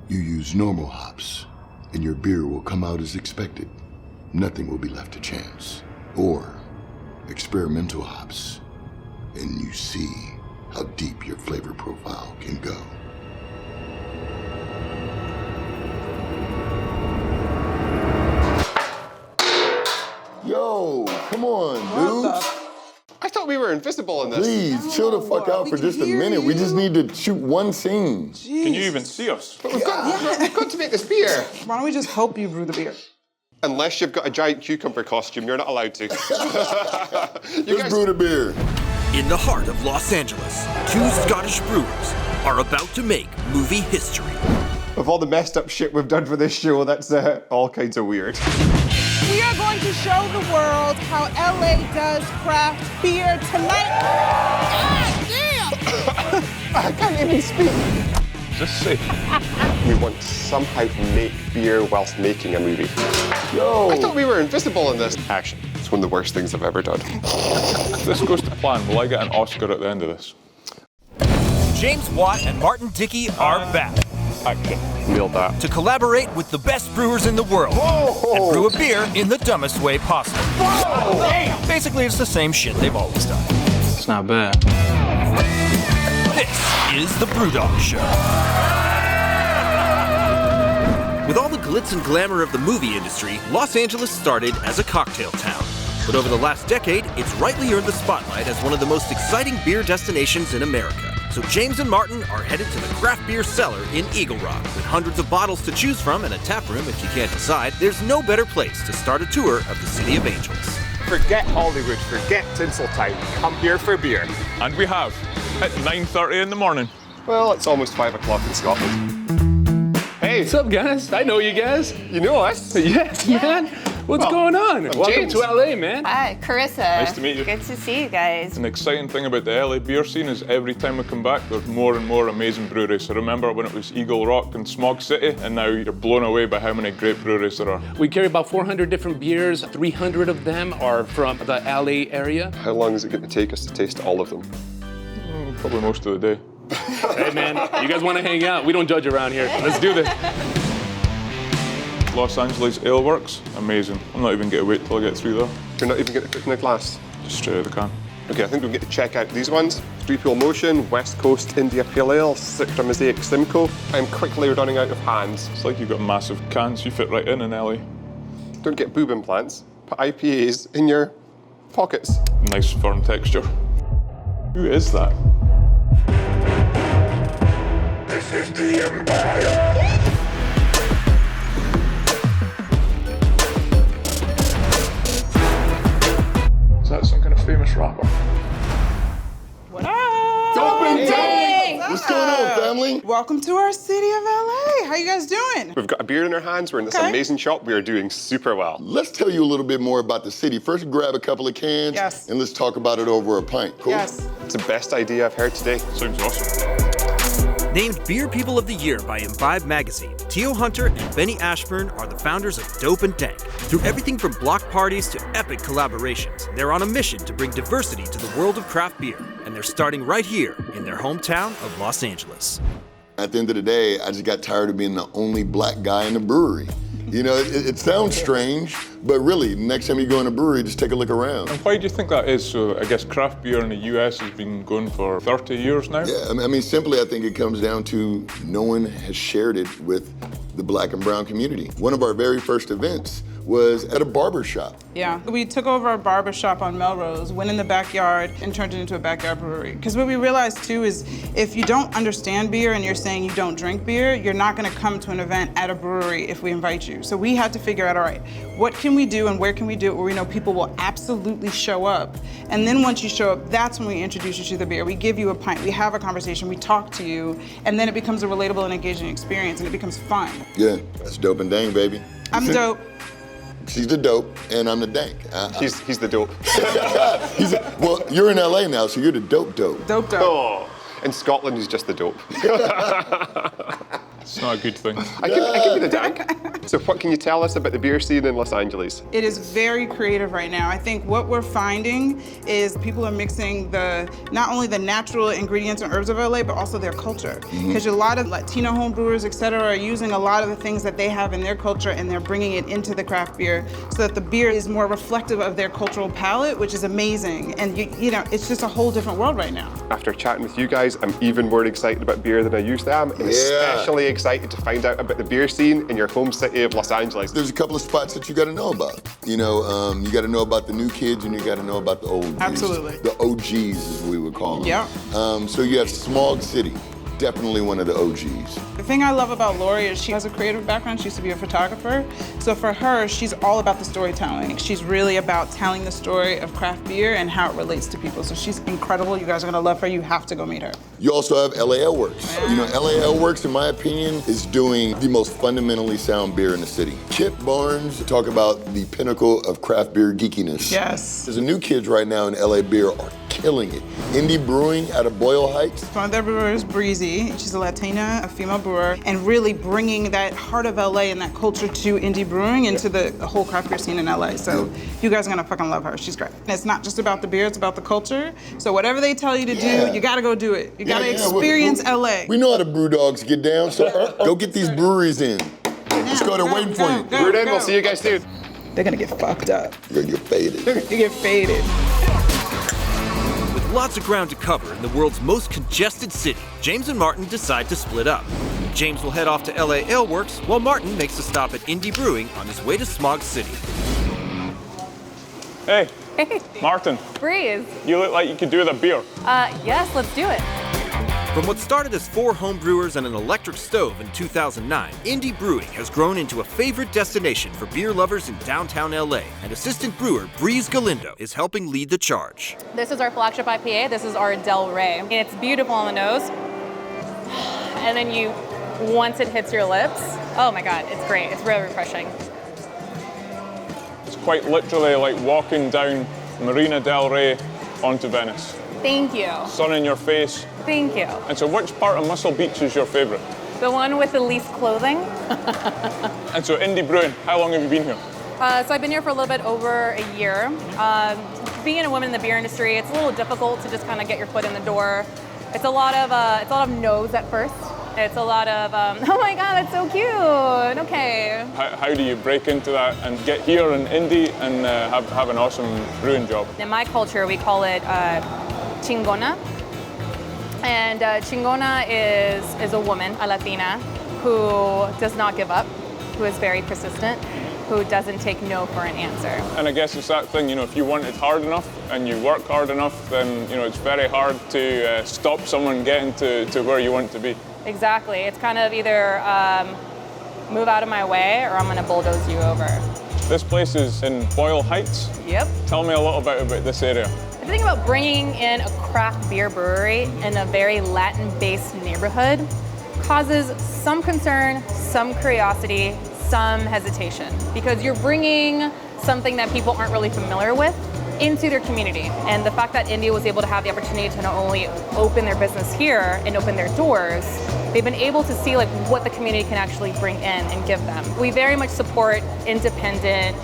You use normal hops, and your beer will come out as expected. Nothing will be left to chance. Or experimental hops, and you see how deep your flavor profile can go. Yo, come on, dude. I thought we were invisible in this. Please, chill the fuck out for just a minute. We just need to shoot one scene. Jeez. Can you even see us? But we've got to make this beer. Why don't we just help you brew the beer? Unless you've got a giant cucumber costume, you're not allowed to. Let's brew the beer. In the heart of Los Angeles, two Scottish brewers are about to make movie history. Of all the messed up shit we've done for this show, that's all kinds of weird. We are going to show the world how LA does craft beer tonight. God damn! I can't even speak. Is this safe? We want to somehow make beer whilst making a movie. Yo. I thought we were invisible in this. Action. It's one of the worst things I've ever done. If this goes to plan, will I get an Oscar at the end of this? James Watt and Martin Dickey are back Action. Nailed that. to collaborate with the best brewers in the world and brew a beer in the dumbest way possible. Basically, it's the same shit they've always done. It's not bad. This is the BrewDog Show. With all the glitz and glamour of the movie industry, Los Angeles started as a cocktail town. But over the last decade, it's rightly earned the spotlight as one of the most exciting beer destinations in America. So James and Martin are headed to the craft beer cellar in Eagle Rock. With hundreds of bottles to choose from and a tap room if you can't decide, there's no better place to start a tour of the City of Angels. Forget Hollywood, forget Tinseltown. Come here for beer. And we have at 9:30 in the morning. Well, it's almost 5 o'clock in Scotland. Hey, What's up, guys? I know you guys. you know us? Yes, man. What's going on? Welcome James. to LA, man. Hi, Carissa. Nice to meet you. Good to see you guys. An exciting thing about the LA beer scene is every time we come back, there's more and more amazing breweries. So remember when it was Eagle Rock and Smog City, and now you're blown away by how many great breweries there are. We carry about 400 different beers. 300 of them are from the LA area. How long is it going to take us to taste all of them? Probably most of the day. Hey, man, you guys want to hang out? We don't judge around here. Let's do this. Los Angeles Ale Works, amazing. I'm not even going to wait till I get through there. You're not even going to put in a glass. Just straight out of the can. Okay, I think we'll get to check out these ones. Three Peel Motion, West Coast India Pale Ale, Citra Mosaic Simcoe. I'm quickly running out of hands. It's like you've got massive cans, you fit right in LA. Don't get boob implants. Put IPAs in your pockets. Nice firm texture. Who is that? This is the Empire. Is that some kind of famous rapper? What up? Hey. What's going on, family? Welcome to our city of LA. How you guys doing? We've got a beer in our hands. We're in this Okay. amazing shop. We are doing super well. Let's tell you a little bit more about the city. First, grab a couple of cans, Yes. and let's talk about it over a pint. Cool? Yes. It's the best idea I've heard today. Sounds awesome. Named Beer People of the Year by Imbibe Magazine, Tio Hunter and Benny Ashburn are the founders of Dope and Dank. Through everything from block parties to epic collaborations, they're on a mission to bring diversity to the world of craft beer, and they're starting right here in their hometown of Los Angeles. At the end of the day, I just got tired of being the only black guy in the brewery. You know, it sounds strange, but really, next time you go in a brewery, just take a look around. And why do you think that is? So I guess craft beer in the US has been going for 30 years now? Yeah, I mean, simply, I think it comes down to no one has shared it with the black and brown community. One of our very first events was at a barber shop. Yeah, we took over a barber shop on Melrose, went in the backyard and turned it into a backyard brewery. Because what we realized too is if you don't understand beer and you're saying you don't drink beer, you're not gonna come to an event at a brewery if we invite you. So we had to figure out, all right, what can we do and where can we do it where we know people will absolutely show up? And then once you show up, that's when we introduce you to the beer. We give you a pint, we have a conversation, we talk to you, and then it becomes a relatable and engaging experience and it becomes fun. Yeah, that's Dope and Dang, baby. I'm dope. She's the dope, and I'm the dank. He's the dope. Well, you're in LA now, so you're the dope. Dope. Oh, in Scotland, he's just the dope. It's not a good thing. I can be the dank. So what can you tell us about the beer scene in Los Angeles? It is very creative right now. I think what we're finding is people are mixing not only the natural ingredients and herbs of LA, but also their culture. Because a lot of Latino home brewers, et cetera, are using a lot of the things that they have in their culture and they're bringing it into the craft beer so that the beer is more reflective of their cultural palate, which is amazing. And you know, it's just a whole different world right now. After chatting with you guys, I'm even more excited about beer than I usually am, and especially excited to find out about the beer scene in your home city of Los Angeles. There's a couple of spots that you got to know about. You know, you got to know about the new kids and you got to know about the old dudes. Absolutely. The OGs, as we would call them. Yeah. So you have Smog City, definitely one of the OGs. The thing I love about Lori is she has a creative background. She used to be a photographer. So for her, she's all about the storytelling. She's really about telling the story of craft beer and how it relates to people. So she's incredible. You guys are gonna love her. You have to go meet her. You also have LA Ale Works. Yeah. You know, LA Ale Works, in my opinion, is doing the most fundamentally sound beer in the city. Kip Barnes talk about the pinnacle of craft beer geekiness. Yes. There's a new kids right now in LA beer are killing it. Indie Brewing out of Boyle Heights. One of their brewers, Breezy. She's a Latina, a female brewer, and really bringing that heart of LA and that culture to indie brewing into the whole craft beer scene in LA. So you guys are gonna fucking love her. She's great. And it's not just about the beer, it's about the culture. So whatever they tell you to do, you gotta go do it. You gotta experience LA. We know how the brew dogs get down, so go get these breweries in. Let's go, they're waiting for you. Brewed in, we'll see you guys soon. They're gonna get fucked up. You're gonna get faded. They're gonna get faded. With lots of ground to cover in the world's most congested city, James and Martin decide to split up. James will head off to LA Ale Works, while Martin makes a stop at Indie Brewing on his way to Smog City. Hey, Martin, Breeze. you look like you could do with a beer. Yes, let's do it. From what started as 4 home brewers and an electric stove in 2009, Indie Brewing has grown into a favorite destination for beer lovers in downtown LA, and assistant brewer Breeze Galindo is helping lead the charge. This is our flagship IPA. This is our Del Rey. It's beautiful on the nose. And then once it hits your lips, oh my God, it's great. It's really refreshing. It's quite literally like walking down Marina Del Rey onto Venice. Thank you. Sun in your face. Thank you. And so which part of Muscle Beach is your favorite? The one with the least clothing. And so Indie Brewing, how long have you been here? So I've been here for a little bit over a year. Being a woman in the beer industry, it's a little difficult to just kind of get your foot in the door. It's a lot of no's at first. It's a lot of, oh my God, that's so cute. Okay. How do you break into that and get here in Indie and have an awesome brewing job? In my culture, we call it chingona. And chingona is a woman, a Latina, who does not give up, who is very persistent, who doesn't take no for an answer. And I guess it's that thing, you know, if you want it hard enough and you work hard enough, then, you know, it's very hard to stop someone getting to where you want to be. Exactly. It's kind of either move out of my way or I'm gonna bulldoze you over. This place is in Boyle Heights. Yep. Tell me a little bit about this area. The thing about bringing in a craft beer brewery in a very Latin-based neighborhood causes some concern, some curiosity, some hesitation, because you're bringing something that people aren't really familiar with into their community. And the fact that India was able to have the opportunity to not only open their business here and open their doors, they've been able to see like what the community can actually bring in and give them. We very much support independent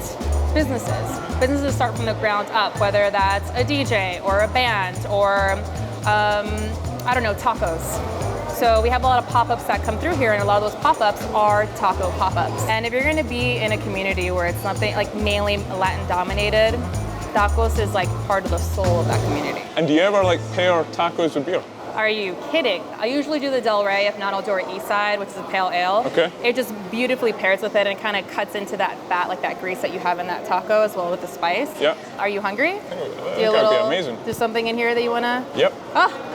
businesses. Businesses start from the ground up, whether that's a DJ or a band or, I don't know, tacos. So we have a lot of pop-ups that come through here, and a lot of those pop-ups are taco pop-ups. And if you're gonna be in a community where it's something like mainly Latin-dominated, tacos is like part of the soul of that community. And do you ever like pair tacos with beer? Are you kidding? I usually do the Del Rey, if not I'll do our East Side, which is a pale ale. Okay. It just beautifully pairs with it and kind of cuts into that fat, like that grease that you have in that taco as well with the spice. Yep. Are you hungry? That'd be amazing. There's something in here that you wanna? Yep. Oh.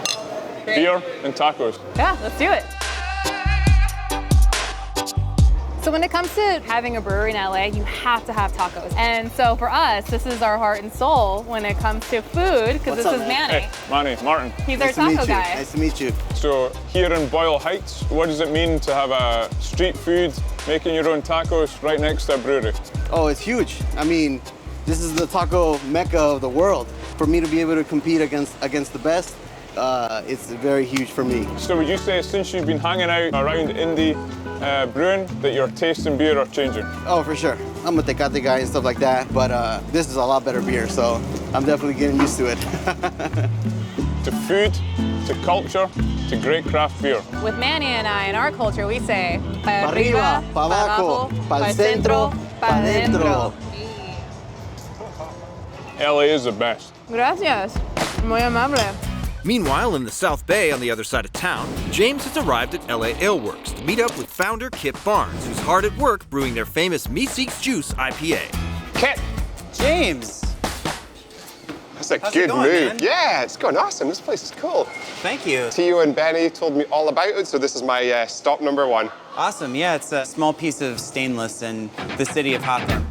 Beer and tacos. Yeah, let's do it. So when it comes to having a brewery in LA, you have to have tacos. And so for us, this is our heart and soul when it comes to food, because this is Manny. Hey, Manny, Martin. He's our taco guy. Nice to meet you. So here in Boyle Heights, what does it mean to have a street food, making your own tacos right next to a brewery? Oh, it's huge. I mean, this is the taco mecca of the world. For me to be able to compete against the best, it's very huge for me. So would you say since you've been hanging out around indie brewing that your taste in beer are changing? Oh, for sure. I'm a Tecate guy and stuff like that, but this is a lot better beer, so I'm definitely getting used to it. To food, to culture, to great craft beer. With Manny and I, in our culture, we say, Pa arriba, pa abajo, pa'l centro, pa dentro. LA is the best. Gracias. Muy amable. Meanwhile, in the South Bay on the other side of town, James has arrived at LA Ale Works to meet up with founder Kip Barnes, who's hard at work brewing their famous Me Seeks Juice IPA. Kip! James! That's a How's good it going, move. man? Yeah, it's going awesome. This place is cool. Thank you. Tio and Benny told me all about it, so this is my stop number 1. Awesome, yeah, it's a small piece of stainless in the city of Hopton.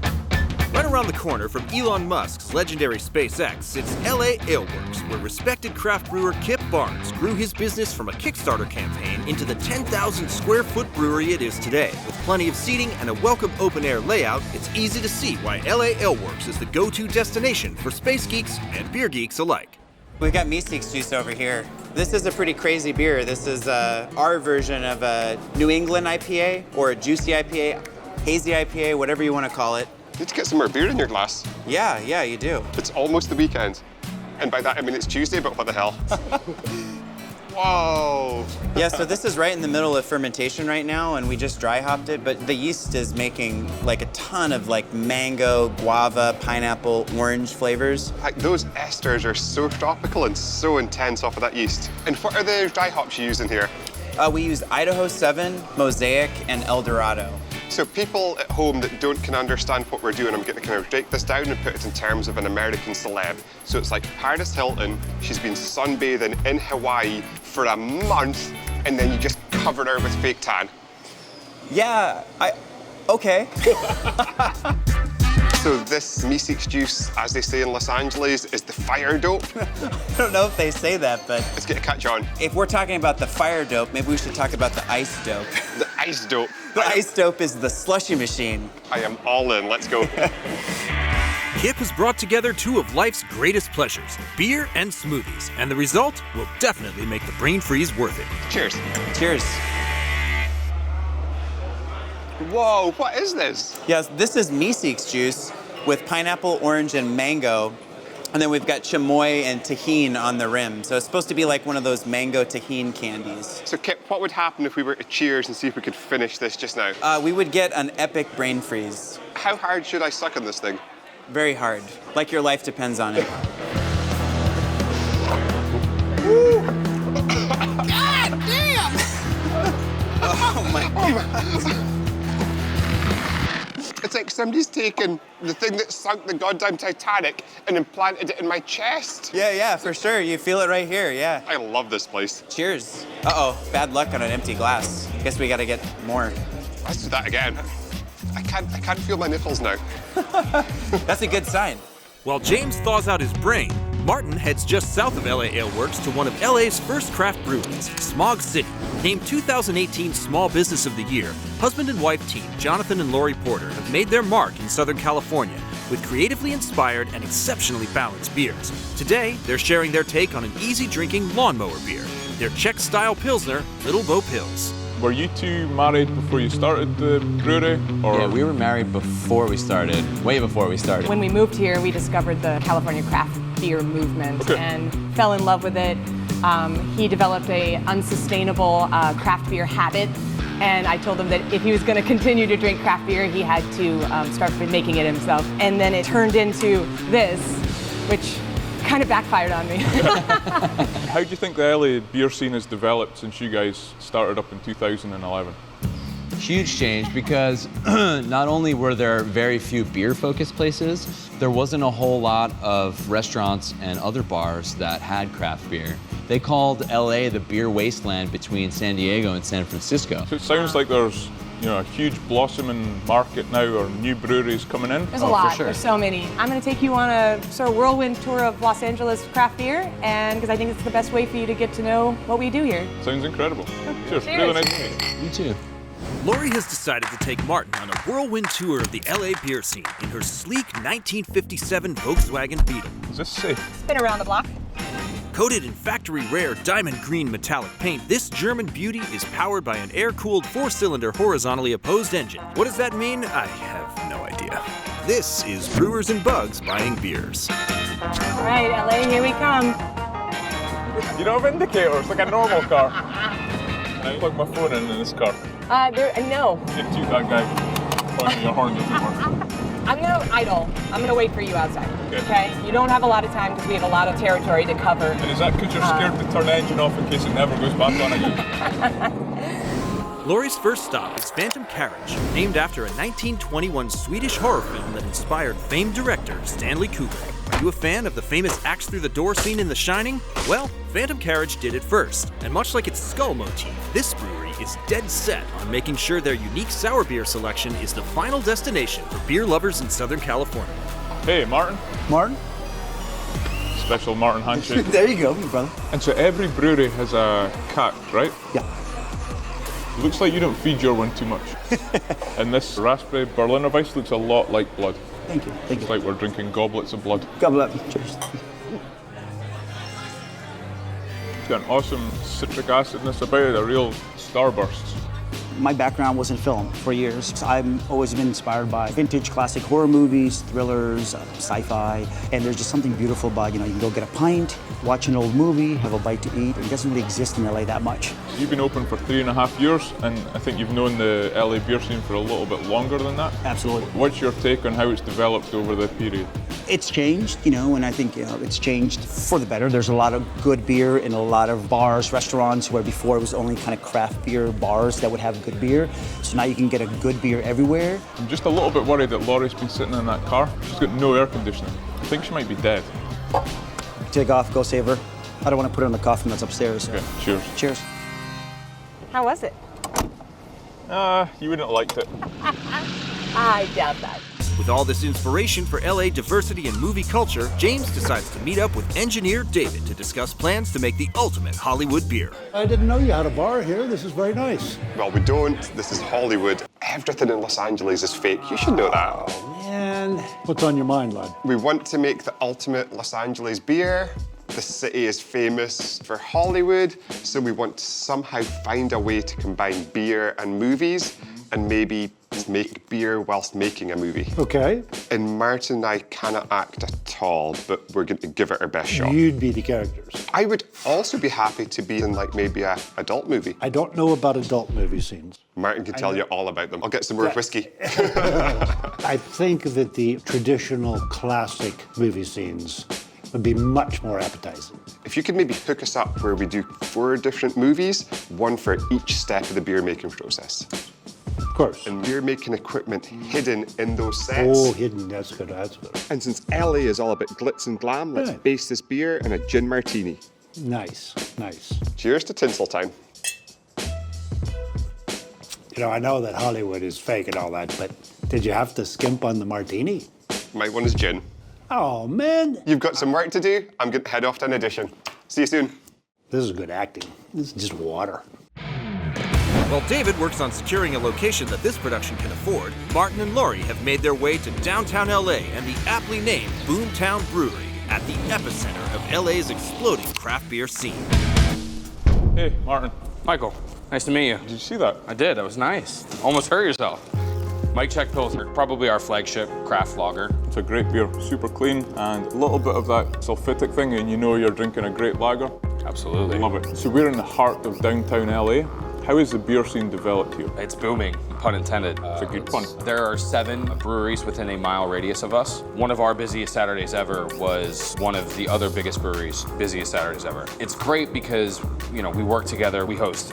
Right around the corner from Elon Musk's legendary SpaceX, it's LA Ale Works, where respected craft brewer Kip Barnes grew his business from a Kickstarter campaign into the 10,000 square foot brewery it is today. With plenty of seating and a welcome open air layout, it's easy to see why LA Ale Works is the go-to destination for space geeks and beer geeks alike. We've got Me Seeks Juice over here. This is a pretty crazy beer. This is our version of a New England IPA or a juicy IPA, hazy IPA, whatever you want to call it. You need to get some more beer in your glass. Yeah, you do. It's almost the weekend. And by that, I mean it's Tuesday, but what the hell? Whoa. Yeah, so this is right in the middle of fermentation right now, and we just dry hopped it, but the yeast is making like a ton of like mango, guava, pineapple, orange flavors. Like those esters are so tropical and so intense off of that yeast. And what are the dry hops you use in here? We use Idaho 7, Mosaic, and El Dorado. So people at home that don't kind of understand what we're doing, I'm going to kind of break this down and put it in terms of an American celeb. So it's like Paris Hilton, she's been sunbathing in Hawaii for a month, and then you just cover her with fake tan. Yeah, okay. So this Me Seeks Juice, as they say in Los Angeles, is the fire dope. I don't know if they say that, but Let's get a catch on. if we're talking about the fire dope, maybe we should talk about the ice dope. The ice dope. The ice dope is the slushy machine. I am all in, let's go. Kip has brought together two of life's greatest pleasures, beer and smoothies, and the result will definitely make the brain freeze worth it. Cheers. Cheers. Whoa, what is this? Yes, this is Me Seeks Juice with pineapple, orange, and mango. And then we've got chamoy and tahini on the rim. So it's supposed to be like one of those mango tahini candies. So Kip, what would happen if we were to cheers and see if we could finish this just now? We would get an epic brain freeze. How hard should I suck on this thing? Very hard. Like your life depends on it. God damn! Oh my God. It's like somebody's taken the thing that sunk the goddamn Titanic and implanted it in my chest. Yeah, for sure. You feel it right here, yeah. I love this place. Cheers. Uh-oh, bad luck on an empty glass. Guess we gotta get more. Let's do that again. I can't feel my nipples now. That's a good sign. While James thaws out his brain, Martin heads just south of LA Ale Works to one of LA's first craft breweries, Smog City. Named 2018 Small Business of the Year, husband and wife team Jonathan and Lori Porter have made their mark in Southern California with creatively inspired and exceptionally balanced beers. Today, they're sharing their take on an easy-drinking lawnmower beer, their Czech-style Pilsner, Little Bo Pils. Were you two married before you started the brewery? Or? Yeah, we were married before we started, way before we started. When we moved here, we discovered the California craft beer movement and fell in love with it. He developed a unsustainable craft beer habit, and I told him that if he was going to continue to drink craft beer, he had to start making it himself. And then it turned into this, which kind of backfired on me. How do you think the LA beer scene has developed since you guys started up in 2011? Huge change because not only were there very few beer-focused places, there wasn't a whole lot of restaurants and other bars that had craft beer. They called LA the beer wasteland between San Diego and San Francisco. So it sounds like there's a huge blossoming market now, or new breweries coming in. There's a lot. There's so many. I'm going to take you on a sort of whirlwind tour of Los Angeles craft beer, and because I think it's the best way for you to get to know what we do here. Sounds incredible. Cheers. Cheers. Really nice to meet you. You too. Lori has decided to take Martin on a whirlwind tour of the LA beer scene in her sleek 1957 Volkswagen Beetle. Is this safe? Spin around the block. Coated in factory-rare diamond green metallic paint, this German beauty is powered by an air-cooled 4-cylinder horizontally opposed engine. What does that mean? I have no idea. This is Brewers and Bugs Buying Beers. All right, LA, here we come. You don't have indicators like a normal car. I plug my phone in this car. No. You toot that guy pointing your horn doesn't work. I'm gonna idle. I'm gonna wait for you outside. Okay? You don't have a lot of time because we have a lot of territory to cover. And is that because you're scared to turn the engine off in case it never goes back on again? Laurie's first stop is Phantom Carriage, named after a 1921 Swedish horror film that inspired famed director Stanley Kubrick. Are you a fan of the famous axe through the door scene in The Shining? Well, Phantom Carriage did it first, and much like its skull motif, this brewery is dead set on making sure their unique sour beer selection is the final destination for beer lovers in Southern California. Hey, Martin. Martin? Special Martin handshake. There you go, brother. And so every brewery has a cat, right? Yeah. Looks like you don't feed your one too much. And this raspberry Berliner Weiss looks a lot like blood. Thank you. Thank It's you. like we're drinking goblets of blood. Goblet up. Cheers. It's got an awesome citric acidness about it, a real starburst. My background was in film for years. I've always been inspired by vintage classic horror movies, thrillers, sci-fi, and there's just something beautiful about, you can go get a pint, watch an old movie, have a bite to eat. It doesn't really exist in LA that much. You've been open for 3.5 years, and I think you've known the LA beer scene for a little bit longer than that. Absolutely. What's your take on how it's developed over the period? It's changed, and I think it's changed for the better. There's a lot of good beer in a lot of bars, restaurants, where before it was only kind of craft beer bars that would have good beer. So now you can get a good beer everywhere. I'm just a little bit worried that Laurie's been sitting in that car. She's got no air conditioning. I think she might be dead. Take off, go save her. I don't want to put her in the coffin that's upstairs. Okay, cheers. Cheers. How was it? You wouldn't have liked it. I doubt that. With all this inspiration for LA diversity and movie culture, James decides to meet up with engineer David to discuss plans to make the ultimate Hollywood beer. I didn't know you had a bar here. This is very nice. Well, we don't. This is Hollywood. Everything in Los Angeles is fake. You should know that. Oh, man. What's on your mind, lad? We want to make the ultimate Los Angeles beer. The city is famous for Hollywood, so we want to somehow find a way to combine beer and movies and maybe make beer whilst making a movie. Okay. And Martin and I cannot act at all, but we're going to give it our best shot. You'd be the characters. I would also be happy to be in maybe a adult movie. I don't know about adult movie scenes. Martin can tell you all about them. I'll get some more whiskey. I think that the traditional classic movie scenes would be much more appetizing. If you could maybe hook us up where we do 4 different movies, 1 for each step of the beer making process. Of course. And beer making equipment hidden in those sets. Oh, hidden, that's good, that's good. And since LA is all about glitz and glam, let's base this beer in a gin martini. Nice, nice. Cheers to Tinseltown. I know that Hollywood is fake and all that, but did you have to skimp on the martini? My one is gin. Oh, man. You've got some work to do. I'm going to head off to an audition. See you soon. This is good acting. This is just water. While David works on securing a location that this production can afford, Martin and Laurie have made their way to downtown LA and the aptly named Boomtown Brewery at the epicenter of LA's exploding craft beer scene. Hey, Martin. Michael, nice to meet you. Did you see that? I did, that was nice. Almost hurt yourself. Mike Check Pilsner, probably our flagship craft lager. It's a great beer, super clean, and a little bit of that sulfitic thing, and you're drinking a great lager. Absolutely. Love it. So we're in the heart of downtown LA. How is the beer scene developed here? It's booming, pun intended. It's a good pun. There are 7 breweries within a mile radius of us. One of our busiest Saturdays ever was one of the other biggest breweries' busiest Saturdays ever. It's great because, we work together, we host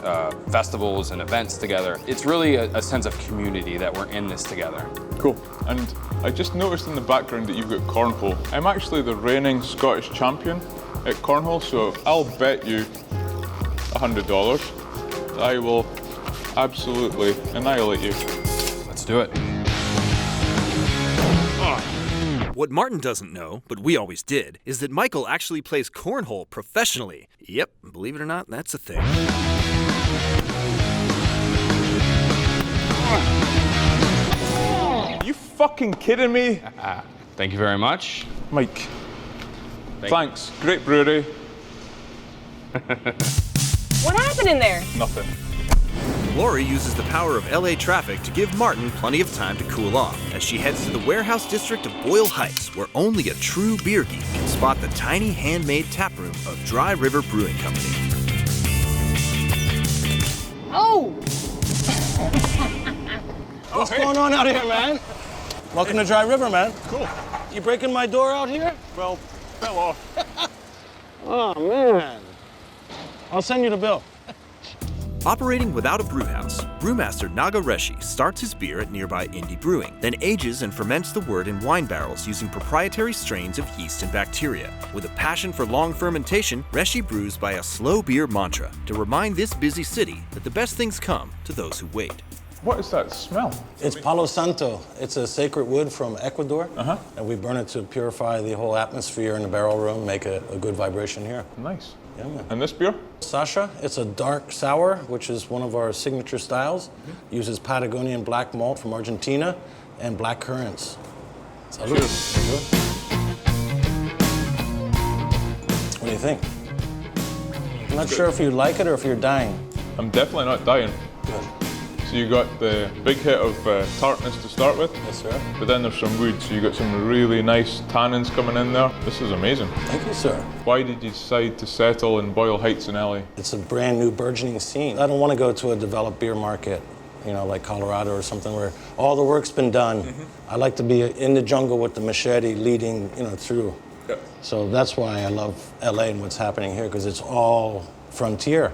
festivals and events together. It's really a sense of community that we're in this together. Cool. And I just noticed in the background that you've got cornhole. I'm actually the reigning Scottish champion at cornhole, so I'll bet you $100. I will absolutely annihilate you. Let's do it. What Martin doesn't know, but we always did, is that Michael actually plays cornhole professionally. Yep, believe it or not, that's a thing. Are you fucking kidding me? Thank you very much. Mike, thanks. Great brewery. What happened in there? Nothing. Lori uses the power of LA traffic to give Martin plenty of time to cool off as she heads to the warehouse district of Boyle Heights, where only a true beer geek can spot the tiny handmade taproom of Dry River Brewing Company. Oh! What's going on out here, man? Welcome to Dry River, man. Cool. You breaking my door out here? Well, fell off. Oh, man. I'll send you the bill. Operating without a brewhouse, brewmaster Naga Reshi starts his beer at nearby Indie Brewing, then ages and ferments the wort in wine barrels using proprietary strains of yeast and bacteria. With a passion for long fermentation, Reshi brews by a slow beer mantra to remind this busy city that the best things come to those who wait. What is that smell? It's Palo Santo. It's a sacred wood from Ecuador, and we burn it to purify the whole atmosphere in the barrel room, make a good vibration here. Nice. Yeah, man. And this beer? Sasha, it's a dark sour, which is one of our signature styles. Uses Patagonian black malt from Argentina and black currants. Salud. What do you think? I'm not sure if you like it or if you're dying. I'm definitely not dying. Good. So you got the big hit of tartness to start with. Yes, sir. But then there's some wood, so you got some really nice tannins coming in there. This is amazing. Thank you, sir. Why did you decide to settle in Boyle Heights in LA? It's a brand new burgeoning scene. I don't want to go to a developed beer market, you know, like Colorado or something where all the work's been done. I like to be in the jungle with the machete leading, you know, through. Yep. So that's why I love LA and what's happening here, because it's all frontier.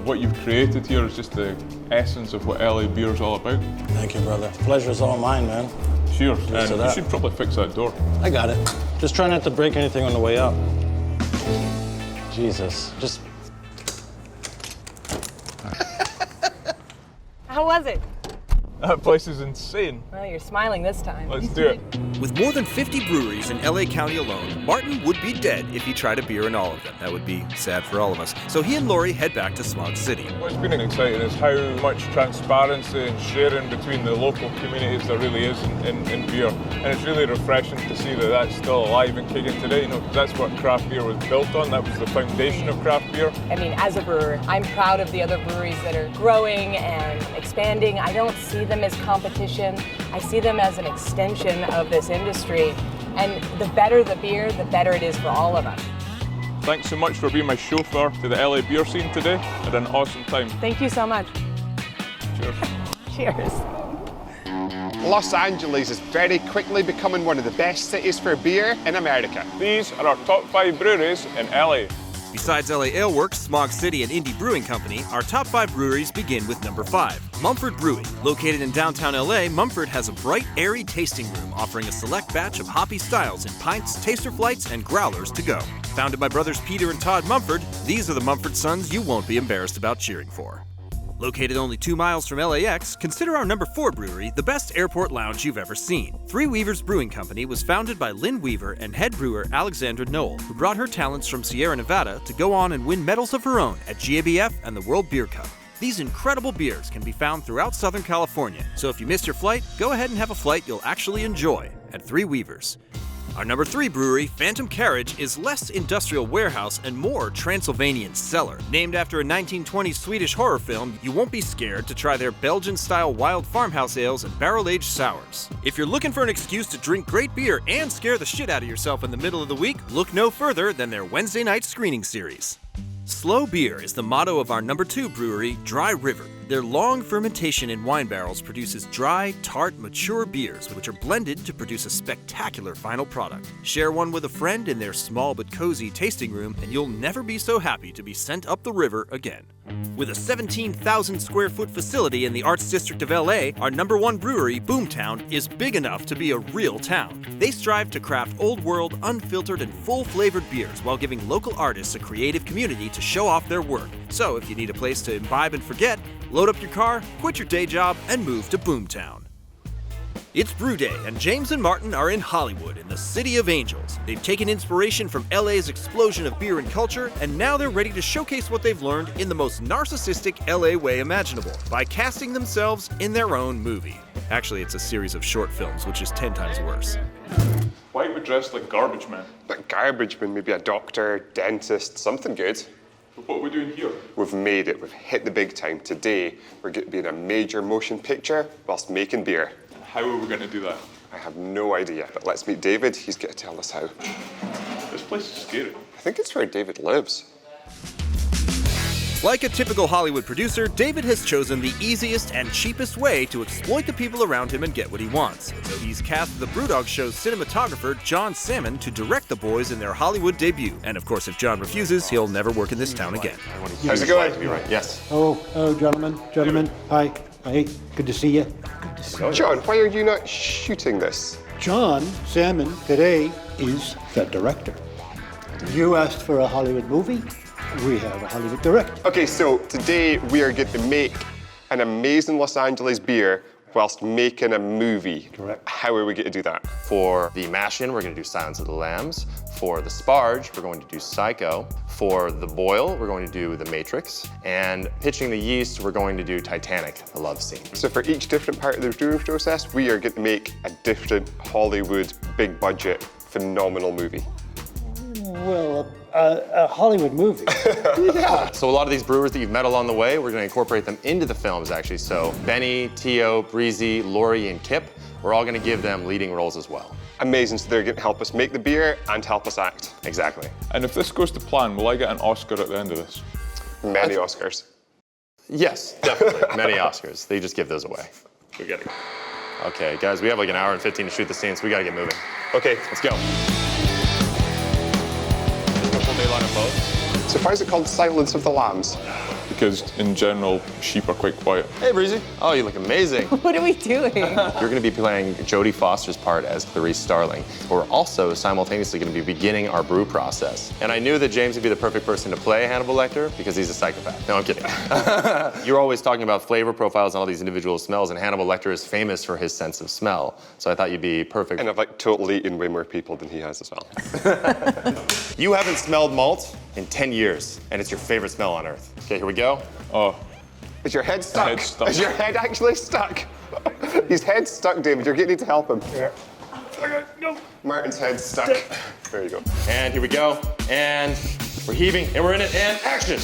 What you've created here is just the essence of what LA beer is all about. Thank you, brother. Pleasure's all mine, man. Cheers. Cheers to And you that. should probably fix that door. I got it. Just try not to break anything on the way up. Jesus, just... How was it? That place is insane. Well, you're smiling this time. Let's do it. With more than 50 breweries in LA County alone, Martin would be dead if he tried a beer in all of them. That would be sad for all of us. So he and Lori head back to Smog City. What's been exciting is how much transparency and sharing between the local communities there really is in beer. And it's really refreshing to see that that's still alive and kicking today, you know, because that's what craft beer was built on. That was the foundation of craft beer. I mean, as a brewer, I'm proud of the other breweries that are growing and expanding. I don't see them as competition. I see them as an extension of this industry. And the better the beer, the better it is for all of us. Thanks so much for being my chauffeur to the LA beer scene today. I had an awesome time. Thank you so much. Cheers. Cheers. Los Angeles is very quickly becoming one of the best cities for beer in America. These are our top 5 breweries in LA. Besides LA Ale Works, Smog City, and Indie Brewing Company, our top 5 breweries begin with number 5, Mumford Brewing. Located in downtown LA, Mumford has a bright, airy tasting room offering a select batch of hoppy styles in pints, taster flights, and growlers to go. Founded by brothers Peter and Todd Mumford, these are the Mumford sons you won't be embarrassed about cheering for. Located only 2 miles from LAX, consider our number 4 brewery the best airport lounge you've ever seen. Three Weavers Brewing Company was founded by Lynn Weaver and head brewer Alexandra Noel, who brought her talents from Sierra Nevada to go on and win medals of her own at GABF and the World Beer Cup. These incredible beers can be found throughout Southern California, so if you missed your flight, go ahead and have a flight you'll actually enjoy at Three Weavers. Our number 3 brewery, Phantom Carriage, is less industrial warehouse and more Transylvanian cellar. Named after a 1920s Swedish horror film, you won't be scared to try their Belgian-style wild farmhouse ales and barrel-aged sours. If you're looking for an excuse to drink great beer and scare the shit out of yourself in the middle of the week, look no further than their Wednesday night screening series. Slow beer is the motto of our number 2 brewery, Dry River. Their long fermentation in wine barrels produces dry, tart, mature beers, which are blended to produce a spectacular final product. Share one with a friend in their small but cozy tasting room, and you'll never be so happy to be sent up the river again. With a 17,000 square foot facility in the Arts District of LA, our number 1 brewery, Boomtown, is big enough to be a real town. They strive to craft old world, unfiltered, and full flavored beers while giving local artists a creative community to show off their work. So if you need a place to imbibe and forget, load up your car, quit your day job, and move to Boomtown. It's Brew Day, and James and Martin are in Hollywood, in the City of Angels. They've taken inspiration from LA's explosion of beer and culture, and now they're ready to showcase what they've learned in the most narcissistic LA way imaginable, by casting themselves in their own movie. Actually, it's a series of short films, which is 10 times worse. Why are we dressed like garbage men? Like garbage man, maybe a doctor, dentist, something good. What are we doing here? We've made it. We've hit the big time. Today, we're going to be in a major motion picture whilst making beer. How are we going to do that? I have no idea, but let's meet David. He's going to tell us how. This place is scary. I think it's where David lives. Like a typical Hollywood producer, David has chosen the easiest and cheapest way to exploit the people around him and get what he wants. So he's cast the BrewDog Show's cinematographer, John Salmon, to direct the boys in their Hollywood debut. And of course, if John refuses, he'll never work in this town again. How's it going? Yes. Oh, gentlemen. Hi. Good to see you. Good to see you. John, why are you not shooting this? John Salmon today is the director. You asked for a Hollywood movie. We have a Hollywood director. Okay, so today we are going to make an amazing Los Angeles beer whilst making a movie. Correct. How are we going to do that? For the mash-in, we're going to do Silence of the Lambs. For the sparge, we're going to do Psycho. For the boil, we're going to do The Matrix. And pitching the yeast, we're going to do Titanic, the love scene. So for each different part of the brewing process, we are going to make a different Hollywood, big budget, phenomenal movie. Well, a Hollywood movie. Yeah. So a lot of these brewers that you've met along the way, we're going to incorporate them into the films, actually. So Benny, Tio, Breezy, Lori, and Kip, we're all going to give them leading roles as well. Amazing. So they're going to help us make the beer and help us act. Exactly. And if this goes to plan, will I get an Oscar at the end of this? Many Oscars. Yes, definitely. Many Oscars. They just give those away. We get it. Okay, guys, we have like an hour and 15 to shoot the scene, so we got to get moving. Okay. Let's go. Daylight on both. So why is it called Silence of the Lambs? Because in general, sheep are quite quiet. Hey, Breezy. Oh, you look amazing. What are we doing? You're going to be playing Jodie Foster's part as Clarice Starling. We're also simultaneously going to be beginning our brew process. And I knew that James would be the perfect person to play Hannibal Lecter because he's a psychopath. No, I'm kidding. You're always talking about flavor profiles and all these individual smells, and Hannibal Lecter is famous for his sense of smell. So I thought you'd be perfect. And I've like totally eaten way more people than he has as well. You haven't smelled malt in 10 years, and it's your favorite smell on earth. Okay, here we go. Oh. Is your head stuck? Head's stuck. Is your head actually stuck? His head's stuck, David. You're going to need to help him. Yeah. No. Martin's head's stuck. There you go. And here we go. And we're heaving, and we're in it, and action!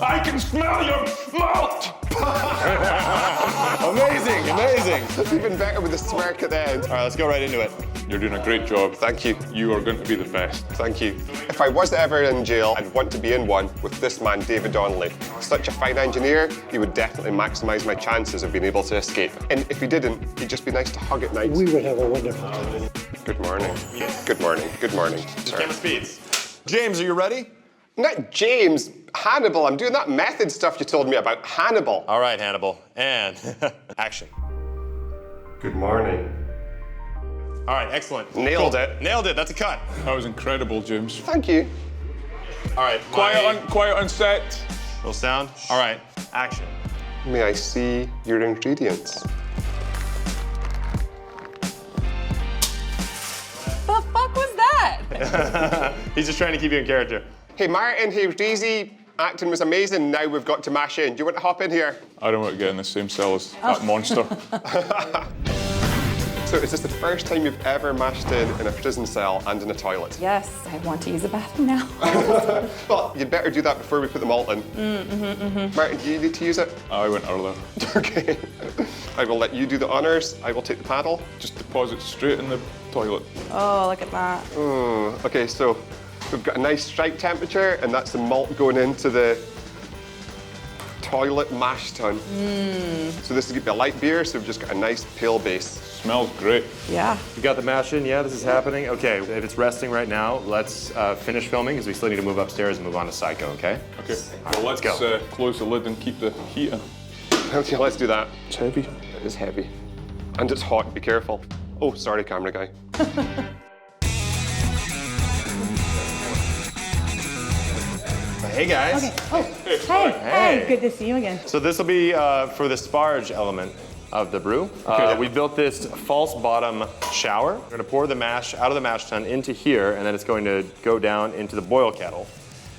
I can smell your malt! Amazing, amazing. That's even better with the smirk at the end. All right, let's go right into it. You're doing a great job. Thank you. You are going to be the best. Thank you. If I was ever in jail, I'd want to be in one with this man, David Donnelly. Such a fine engineer, he would definitely maximize my chances of being able to escape. And if he didn't, he'd just be nice to hug at night. We would have a wonderful time. Good morning. Good morning. Good morning. Camera speeds. James, are you ready? Not James, Hannibal. I'm doing that method stuff you told me about. Hannibal. All right, Hannibal. And action. Good morning. All right, excellent. Nailed it. Nailed it. That's a cut. That was incredible, James. Thank you. All right. Quiet on set. Little sound. All right. Action. May I see your ingredients? The fuck was that? He's just trying to keep you in character. Hey, Martin. Hey, Daisy. Acting was amazing. Now we've got to mash in. Do you want to hop in here? I don't want to get in the same cell as that monster. So is this the first time you've ever mashed in a prison cell and in a toilet? Yes, I want to use a bathroom now. Well, you'd better do that before we put the malt in. Martin, do you need to use it? I went earlier. Okay. I will let you do the honors. I will take the paddle. Just deposit straight in the toilet. Oh, look at that. Oh, okay, so we've got a nice strike temperature, and that's the malt going into the toilet mash tun. So this is going to be a light beer, so we've just got a nice pale base. Smells great. Yeah. You got the mash in? Yeah, this is happening. Okay, if it's resting right now, let's finish filming because we still need to move upstairs and move on to Psycho, okay? Okay, well, let's go. Close the lid and keep the heat in. Okay, let's do that. It's heavy. It is heavy. And it's hot, be careful. Oh, sorry, camera guy. Hey guys. Okay. Oh, hey. Hey. Good to see you again. So this will be for the sparge element of the brew. We built this false bottom shower. We're gonna pour the mash out of the mash tun into here, and then it's going to go down into the boil kettle.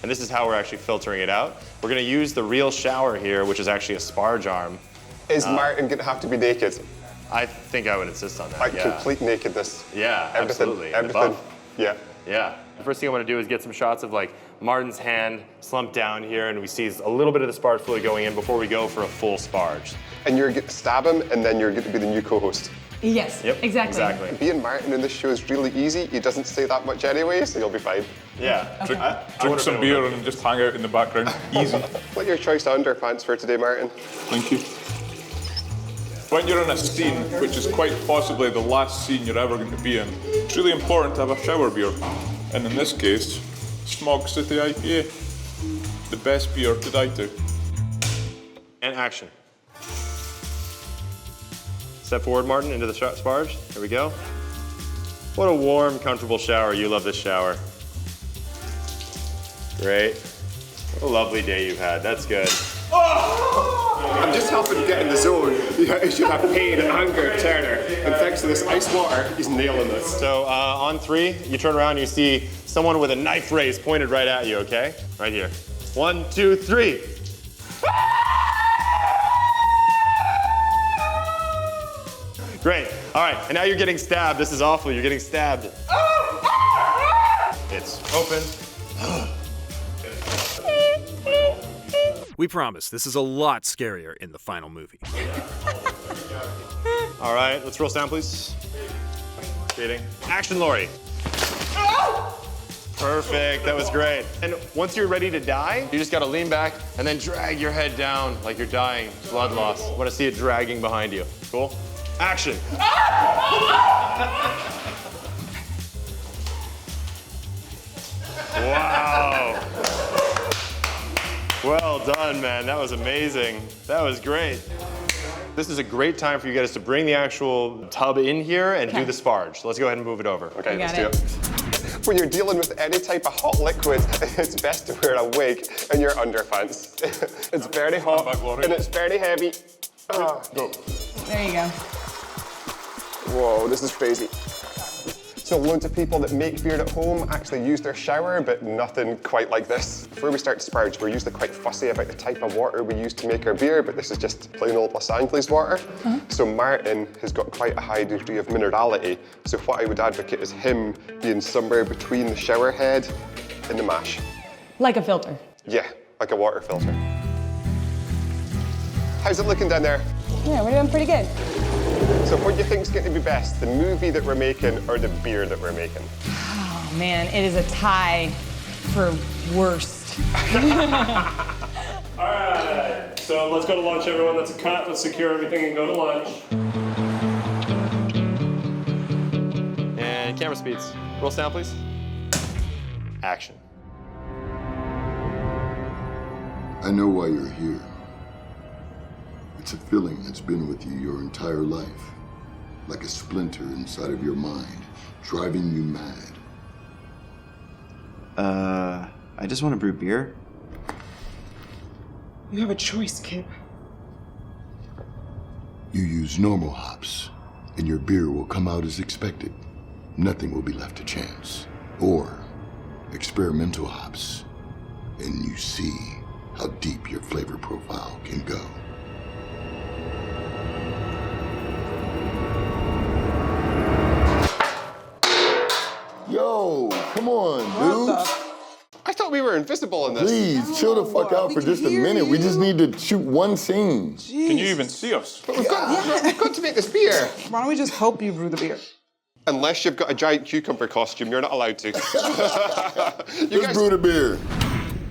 And this is how we're actually filtering it out. We're gonna use the real shower here, which is actually a sparge arm. Is Martin gonna have to be naked? I think I would insist on that, Like yeah. complete nakedness. Yeah, Everything. absolutely. Everything. Yeah. Yeah. The first thing I want to do is get some shots of like Martin's hand slumped down here, and we see a little bit of the sparge fluid going in before we go for a full sparge. And you're going to stab him, and then you're going to be the new co-host. Yes, Yep, exactly. Being Martin in this show is really easy. He doesn't say that much anyway, so you'll be fine. Yeah. Drink some beer and just hang out in the background. Easy. What's your choice of underpants for today, Martin? Thank you. When you're in a scene, which is quite possibly the last scene you're ever going to be in, it's really important to have a shower beer. And in this case, Smog City IPA. The best beer to die to. And action. Step forward, Martin, into the sparge. Here we go. What a warm, comfortable shower. You love this shower. Great. What a lovely day you've had. That's good. I'm just helping get in the zone. You should have pain and anger, Turner. And thanks to this ice water, he's nailing this. So on 3, you turn around and you see someone with a knife raise pointed right at you, okay? Right here. 1, 2, 3. Great. All right, and now you're getting stabbed. This is awful. You're getting stabbed. It's open. We promise this is a lot scarier in the final movie. All right, let's roll sound, please. Shading. Action, Lori. Perfect, that was great. And once you're ready to die, you just gotta lean back and then drag your head down like you're dying, blood loss. I wanna see it dragging behind you. Cool? Action. Wow. Well done, man. That was amazing. That was great. This is a great time for you guys to bring the actual tub in here and do the sparge. Let's go ahead and move it over. Okay, let's do it. When you're dealing with any type of hot liquid, it's best to wear a wig and your underpants. It's very hot and it's very heavy. Go. There you go. Whoa, this is crazy. So loads of people that make beer at home actually use their shower, but nothing quite like this. Before we start to sparge, we're usually quite fussy about the type of water we use to make our beer, but this is just plain old Los Angeles water. So Martin has got quite a high degree of minerality. So what I would advocate is him being somewhere between the shower head and the mash. Like a filter. Yeah, like a water filter. How's it looking down there? Yeah, we're doing pretty good. So what do you think is going to be best, the movie that we're making or the beer that we're making? Oh man, it is a tie for worst. All right, so let's go to lunch, everyone. That's a cut. Let's secure everything and go to lunch. And camera speeds. Roll sound, please. Action. I know why you're here. It's a feeling that's been with you your entire life, like a splinter inside of your mind, driving you mad. I just want to brew beer. You have a choice, Kip. You use normal hops, and your beer will come out as expected. Nothing will be left to chance. Or experimental hops, and you see how deep your flavor profile can go. Yo, come on, dude. I thought we were invisible in this. Please, chill the fuck out for just a minute. We just need to shoot one scene. Can you even see us? But we've got to make this beer. Why don't we just help you brew the beer? Unless you've got a giant cucumber costume, you're not allowed to. Let's brew the beer.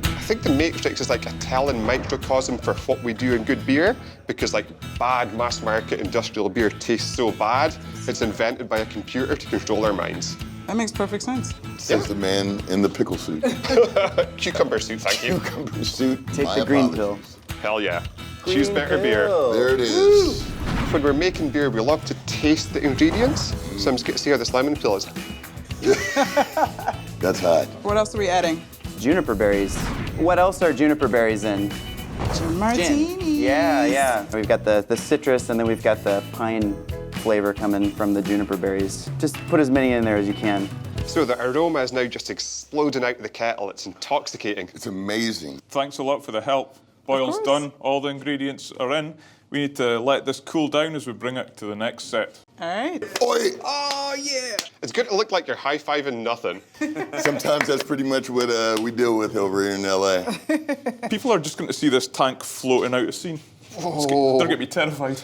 I think the Matrix is like a telling microcosm for what we do in good beer, because like bad mass market industrial beer tastes so bad, it's invented by a computer to control our minds. That makes perfect sense. Says the man in the pickle suit. Cucumber suit, thank you. Cucumber suit. Take the green pill. Hell yeah. Choose better beer. There it is. When we're making beer, we love to taste the ingredients. So I'm just going to see how this lemon peel is. That's hot. What else are we adding? Juniper berries. What else are juniper berries in? Martinis. Yeah. We've got the citrus, and then we've got the pine flavor coming from the juniper berries. Just put as many in there as you can. So the aroma is now just exploding out of the kettle. It's intoxicating. It's amazing. Thanks a lot for the help. Boil's done, all the ingredients are in. We need to let this cool down as we bring it to the next set. All right. Oi! Oh, yeah. It's good to look like you're high-fiving nothing. Sometimes that's pretty much what we deal with over here in LA. People are just going to see this tank floating out of scene. Oh. They're going to be terrified.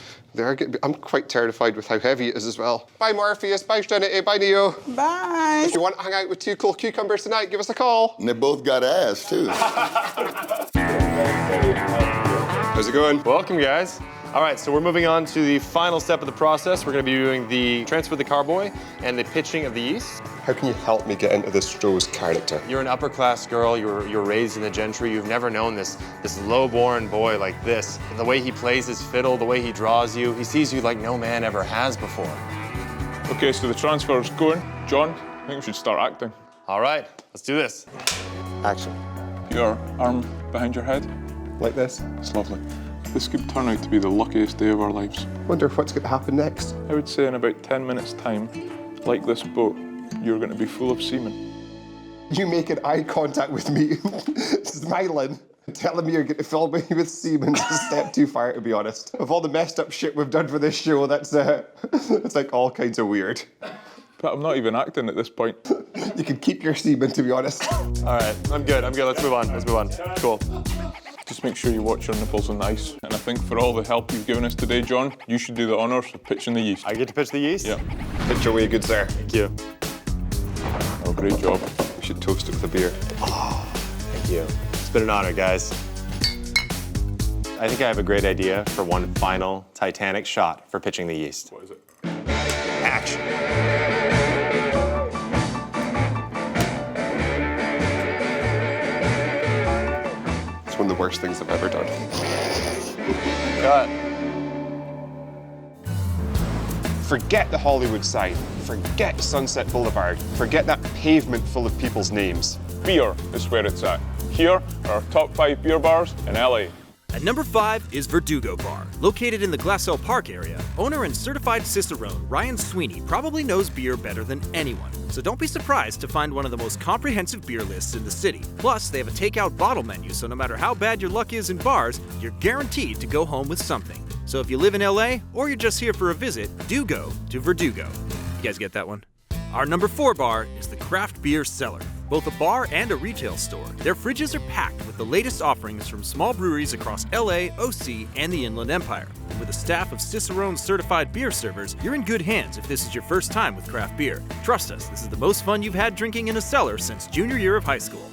I'm quite terrified with how heavy it is as well. Bye, Morpheus. Bye, Trinity. Bye, Neo. Bye. If you want to hang out with two cool cucumbers tonight, give us a call. And they both got ass, too. How's it going? Welcome, guys. All right, so we're moving on to the final step of the process. We're going to be doing the transfer of the carboy and the pitching of the yeast. How can you help me get into this Stroh's character? You're an upper-class girl. You're raised in the gentry. You've never known this low-born boy like this. And the way he plays his fiddle, the way he draws you, he sees you like no man ever has before. Okay, so the transfer's going. John, I think we should start acting. All right, let's do this. Action. Your arm behind your head. Like this? It's lovely. This could turn out to be the luckiest day of our lives. Wonder what's going to happen next. I would say in about 10 minutes' time, like this boat, you're going to be full of semen. You making eye contact with me, smiling, telling me you're going to fill me with semen is a step too far, to be honest. Of all the messed up shit we've done for this show, that's it's like all kinds of weird. But I'm not even acting at this point. You can keep your semen, to be honest. All right, I'm good. Let's move on. Cool. Just make sure you watch your nipples on the ice. And I think for all the help you've given us today, John, you should do the honours of pitching the yeast. I get to pitch the yeast? Yeah. Pitch away, good sir. Thank you. Oh, great job. We should toast it with a beer. Oh, thank you. It's been an honor, guys. I think I have a great idea for one final Titanic shot for pitching the yeast. What is it? Action. It's one of the worst things I've ever done. Cut. Forget the Hollywood sign. Forget Sunset Boulevard. Forget that pavement full of people's names. Beer is where it's at. Here are our top 5 beer bars in LA. At number 5 is Verdugo Bar. Located in the Glassell Park area, owner and certified cicerone Ryan Sweeney probably knows beer better than anyone. So don't be surprised to find one of the most comprehensive beer lists in the city. Plus, they have a takeout bottle menu, so no matter how bad your luck is in bars, you're guaranteed to go home with something. So if you live in LA or you're just here for a visit, do go to Verdugo. You guys get that one? Our number 4 bar is the Craft Beer Cellar. Both a bar and a retail store, their fridges are packed with the latest offerings from small breweries across LA, OC, and the Inland Empire. And with a staff of Cicerone certified beer servers, you're in good hands if this is your first time with craft beer. Trust us, this is the most fun you've had drinking in a cellar since junior year of high school.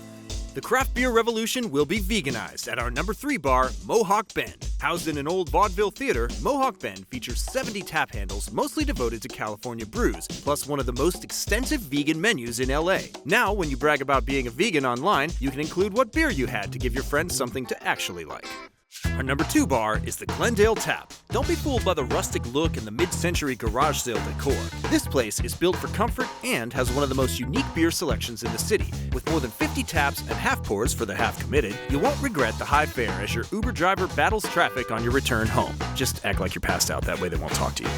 The craft beer revolution will be veganized at our number 3 bar, Mohawk Bend. Housed in an old vaudeville theater, Mohawk Bend features 70 tap handles mostly devoted to California brews, plus one of the most extensive vegan menus in LA. Now, when you brag about being a vegan online, you can include what beer you had to give your friends something to actually like. Our number 2 bar is the Glendale Tap. Don't be fooled by the rustic look and the mid-century garage sale decor. This place is built for comfort and has one of the most unique beer selections in the city. With more than 50 taps and half pours for the half committed, you won't regret the high fare as your Uber driver battles traffic on your return home. Just act like you're passed out, that way they won't talk to you.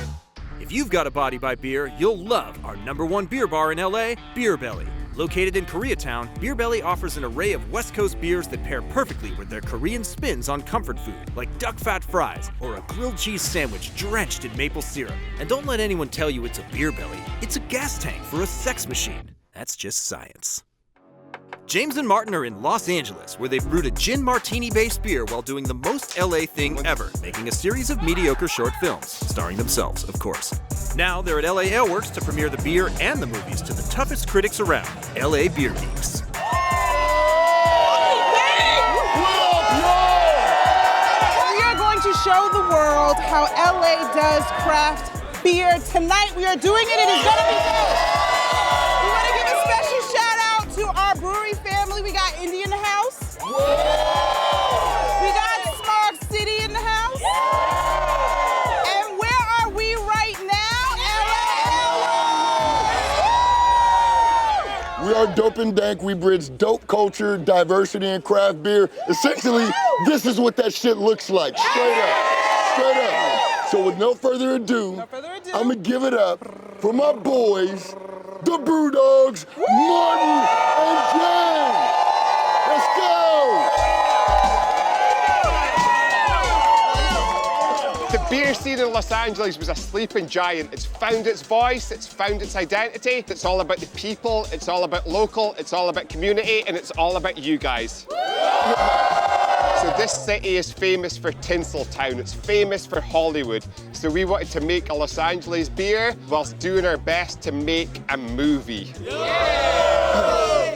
If you've got a body by beer, you'll love our number 1 beer bar in LA, Beer Belly. Located in Koreatown, Beer Belly offers an array of West Coast beers that pair perfectly with their Korean spins on comfort food, like duck fat fries or a grilled cheese sandwich drenched in maple syrup. And don't let anyone tell you it's a beer belly. It's a gas tank for a sex machine. That's just science. James and Martin are in Los Angeles, where they've brewed a gin martini-based beer while doing the most LA thing ever, making a series of mediocre short films, starring themselves, of course. Now they're at LA Ale Works to premiere the beer and the movies to the toughest critics around, LA Beer Geeks. We are going to show the world how LA does craft beer. Tonight we are doing it. It is going to be good. We want to give a special shout out to our brewery family. We got Indy in the house. We got Smog City in the house. And where are we right now? We are Dope and Dank. We bridge dope culture, diversity, and craft beer. Essentially, this is what that shit looks like. Straight up. Straight up. So with no further ado, I'm gonna give it up for my boys, the BrewDogs, Martin and James. Let's go. The beer scene in Los Angeles was a sleeping giant. It's found its voice, it's found its identity. It's all about the people, it's all about local, it's all about community, and it's all about you guys. So this city is famous for Tinseltown, it's famous for Hollywood. So we wanted to make a Los Angeles beer whilst doing our best to make a movie.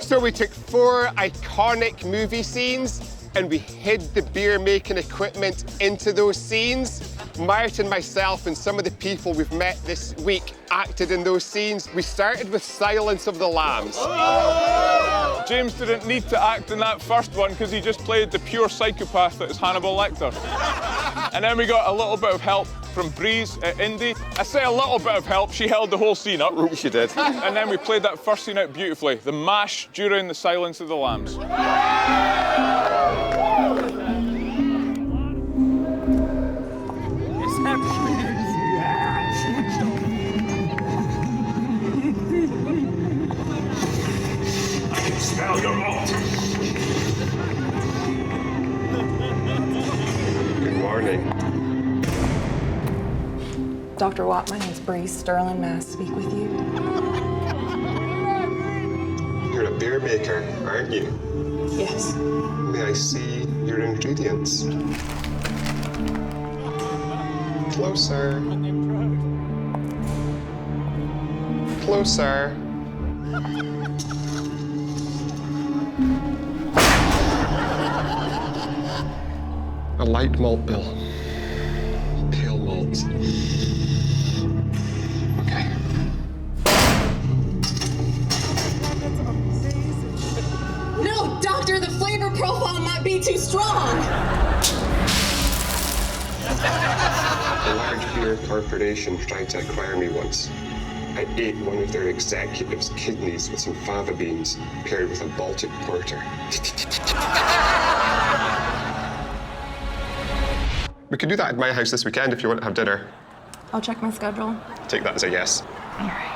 So we took 4 iconic movie scenes and we hid the beer making equipment into those scenes. Martin, myself, and some of the people we've met this week acted in those scenes. We started with Silence of the Lambs. James didn't need to act in that first one because he just played the pure psychopath that is Hannibal Lecter. And then we got a little bit of help from Breeze at Indy. I say a little bit of help, she held the whole scene up. She did. And then we played that first scene out beautifully, the mash during the Silence of the Lambs. Smell your malt. Good morning. Dr. Watt, my name's Bree Sterling. May I speak with you? You're a beer maker, aren't you? Yes. May I see your ingredients? Closer. Closer. A light malt bill. Pale malt. Okay. No, doctor, the flavor profile might be too strong. A large beer corporation tried to acquire me once. I ate one of their executives' kidneys with some fava beans paired with a Baltic porter. We could do that at my house this weekend if you want to have dinner. I'll check my schedule. Take that as a yes. All right.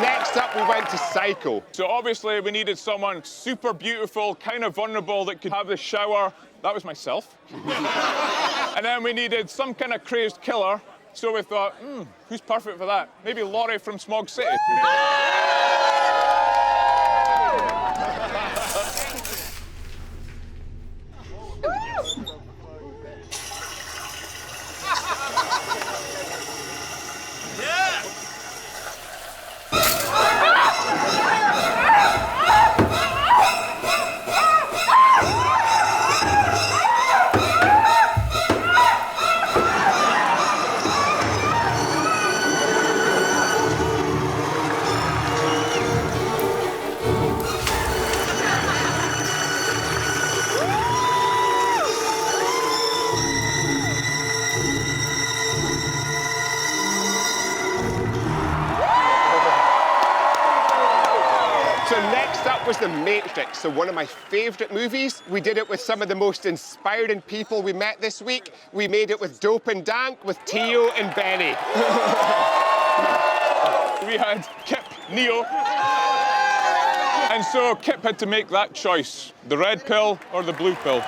Next up, we went to Psycho. So obviously we needed someone super beautiful, kind of vulnerable that could have the shower. That was myself. And then we needed some kind of crazed killer. So we thought, who's perfect for that? Maybe Laurie from Smog City. Was The Matrix, so one of my favorite movies. We did it with some of the most inspiring people we met this week. We made it with Dope and Dank, with Tio and Benny. We had Kip, Neo. And so Kip had to make that choice, the red pill or the blue pill.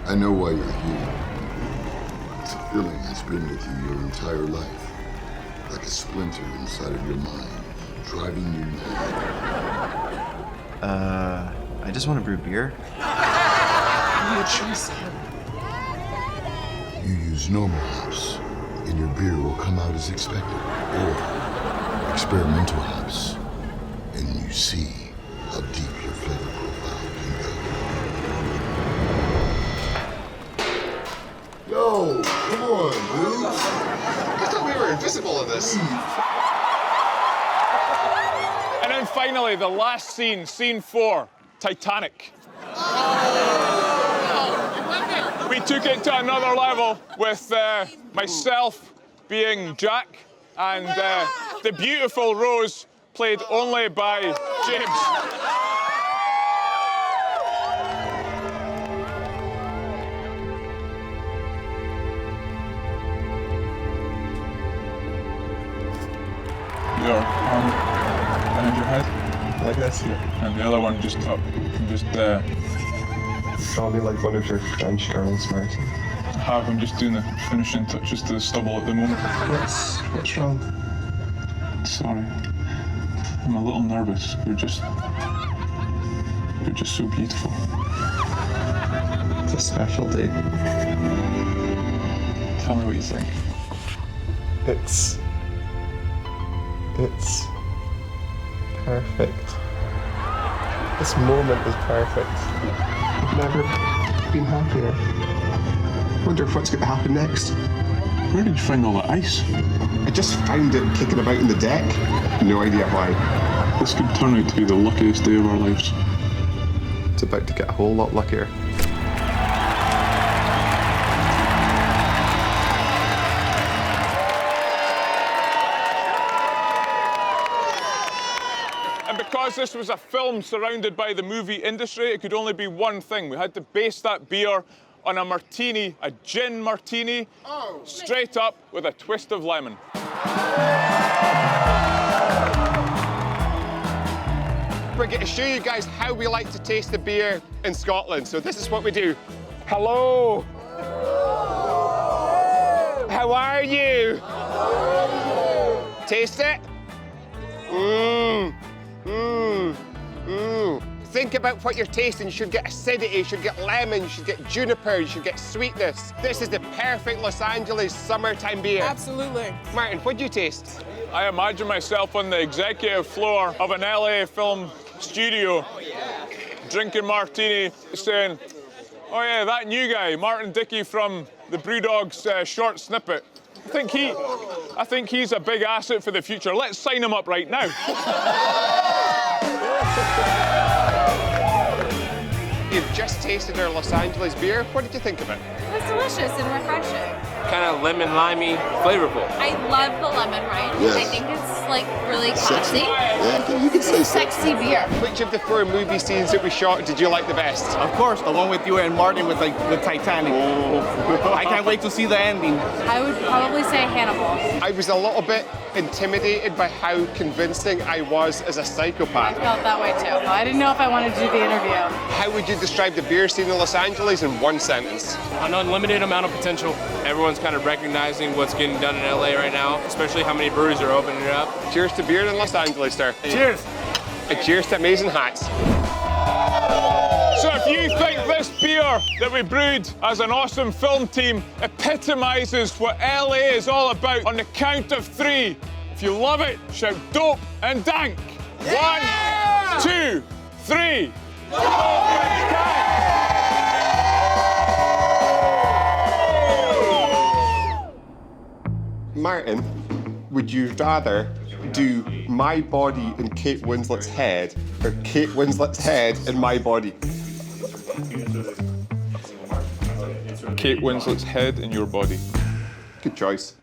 I know why you're here. It's a feeling that's been with you your entire life. Like a splinter inside of your mind, driving you mad. I just want to brew beer. You use normal hops, and your beer will come out as expected. Or experimental hops, and you see how deep your flavor profile can go. Yo, come on, dude. I thought we were invisible in this. And then finally, the last scene, scene 4, Titanic. We took it to another level with myself being Jack and the beautiful Rose, played only by James. behind your head. Like this, yeah. And the other one just up. Just Probably like one of your French girls, Martin. I'm just doing the finishing touches to the stubble at the moment. What's wrong? Sorry. I'm a little nervous. You're just so beautiful. It's a special day. Tell me what you think. It's perfect. This moment is perfect. I've never been happier. Wonder what's going to happen next. Where did you find all the ice? I just found it kicking about in the deck. No idea why. This could turn out to be the luckiest day of our lives. It's about to get a whole lot luckier. And because this was a film surrounded by the movie industry, it could only be one thing. We had to base that beer on a martini, a gin martini, straight up with a twist of lemon. We're going to show you guys how we like to taste the beer in Scotland. So this is what we do. Hello. How are you? Taste it. Think about what you're tasting. You should get acidity, you should get lemon, you should get juniper, you should get sweetness. This is the perfect Los Angeles summertime beer. Absolutely. Martin, what'd you taste? I imagine myself on the executive floor of an LA film studio, drinking martini, saying, oh yeah, that new guy, Martin Dickey from the BrewDog's short snippet. I think he's a big asset for the future. Let's sign him up right now. You've just tasted our Los Angeles beer. What did you think of it? It was delicious and refreshing. Kind of lemon, limey, flavorful. I love the lemon rind. Yes. I think it's like really classy. Yeah, you can say Sexy beer. Which of the 4 movie scenes that we shot did you like the best? Of course, the one with you and Martin with Titanic. I can't wait to see the ending. I would probably say Hannibal. I was a little bit intimidated by how convincing I was as a I psychopath. felt that way too. I didn't know if I wanted to do the interview. How would you describe the beer scene in Los Angeles in 1 sentence? An unlimited amount of potential. Everyone's kind of recognizing what's getting done in LA right now, especially how many breweries are opening it up. Cheers to beer in Los Angeles, sir. Cheers. And cheers to amazing hats. So if you think this beer that we brewed as an awesome film team epitomizes what LA is all about, on the count of 3, if you love it, shout dope and dank. Yeah! 1, 2, 3. Dope and dank! Martin, would you rather do my body in Kate Winslet's head or Kate Winslet's head in my body? Kate Winslet's head in your body. Good choice.